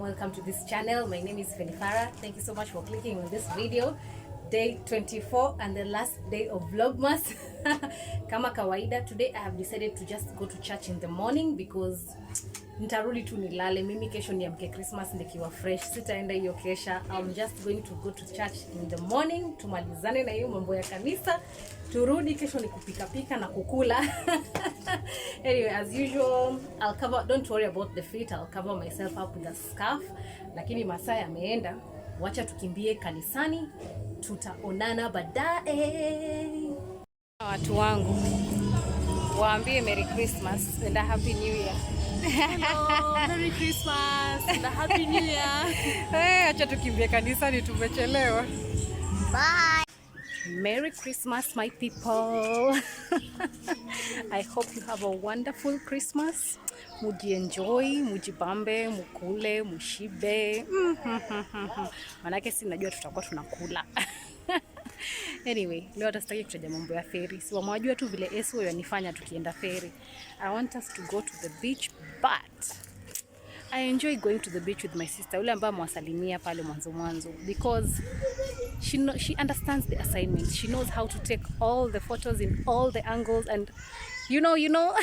welcome to this channel. My name is Felifara. Thank you so much for clicking on this video. Day 24 and the last day of Vlogmas. Kama kawaida, today I have decided to just go to church in the morning because nitarudi tu nilale. Mimi kesho niamke Christmas nikiwa fresh. Sitaenda hiyo kesha. I'm just going to go to church in the morning. Tumalizane na hiyo mambo ya kanisa. Turudi kesho ni kupika pika na kukula. Anyway, as usual, I'll cover, don't worry about the feet. I'll cover myself up with a scarf. Lakini masaa yameenda. Wacha tukimbie kanisani. Tutaonana baadaye. Watu wangu, waambie Merry Christmas and a Happy New Year. Hello, Merry Christmas and a Happy New Year. Acha tukimbie kanisani, tumechelewa. Bye. Merry Christmas, my people. I hope you have a wonderful Christmas. Muji enjoy, mujibambe, mukule, mushibe. Manake si najua tutakuwa tunakula. Anyway, leo tasitaki kutaja mambo ya ferry. Si wamwajua tu vile Yesu yanifanya tukienda ferry. I want us to go to the beach, but I enjoy going to the beach with my sister. Ule ambaye mwasalimia pale mwanzo because she understands the assignment. She knows how to take all the photos in all the angles and you know.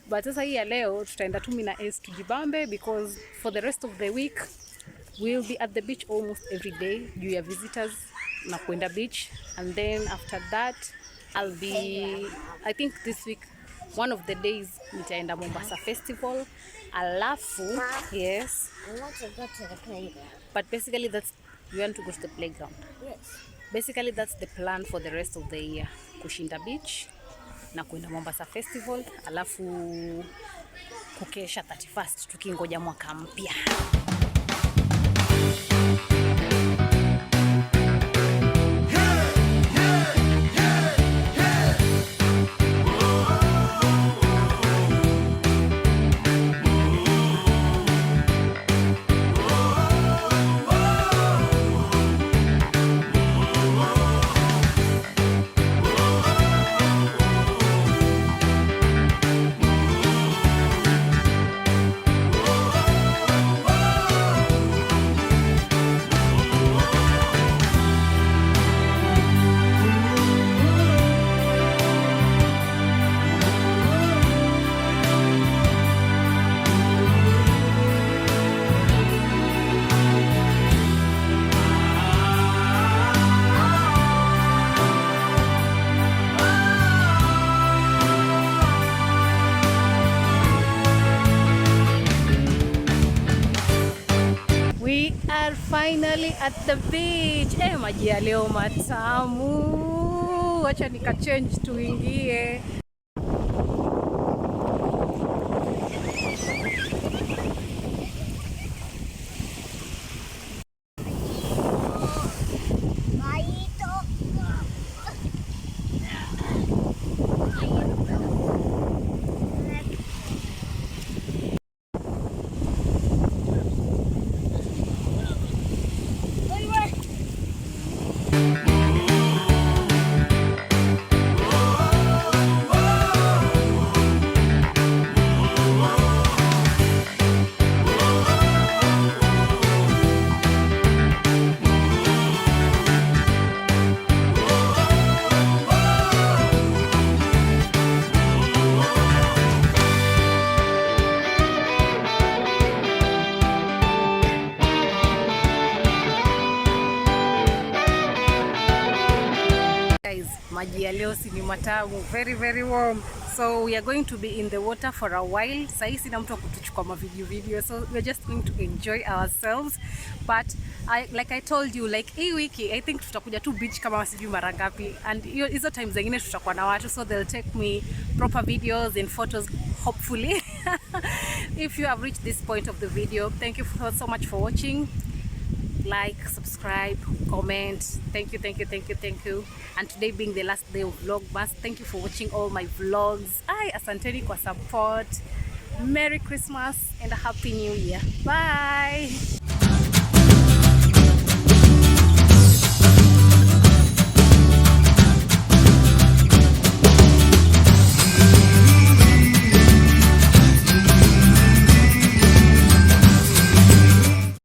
But sasa hii ya leo tutaenda tu mimi na Ace tujibambe because for the rest of the week we'll be at the beach almost every day juu ya visitors na kwenda beach, and then after that I'll be, I think this week one of the days nitaenda Mombasa festival. Alafu yes, I want to go to the playground. But basically that's, you want to go to the playground. Yes. Basically that's the plan for the rest of the year. Kushinda beach na kwenda Mombasa festival, alafu kukesha 31st tukingoja mwaka mpya. We are finally at the beach. Maji ya leo matamu. Wacha nika change tuingie. Maji ya leo si ni matamu, very warm. So we are going to be in the water for a while. Sasa sina mtu kutuchukua video, so we're just going to enjoy ourselves. But like I told you, like hii wiki I think tutakuja tu beach kama sijui mara ngapi, and hizo times zingine tutakuwa na watu, so they'll take me proper videos and photos hopefully. If you have reached this point of the video, thank you so much for watching. Like, subscribe, comment. Thank you. And today being the last day of Vlogmas, thank you for watching all my vlogs. Asanteni kwa support. Merry Christmas and a Happy New Year. Bye.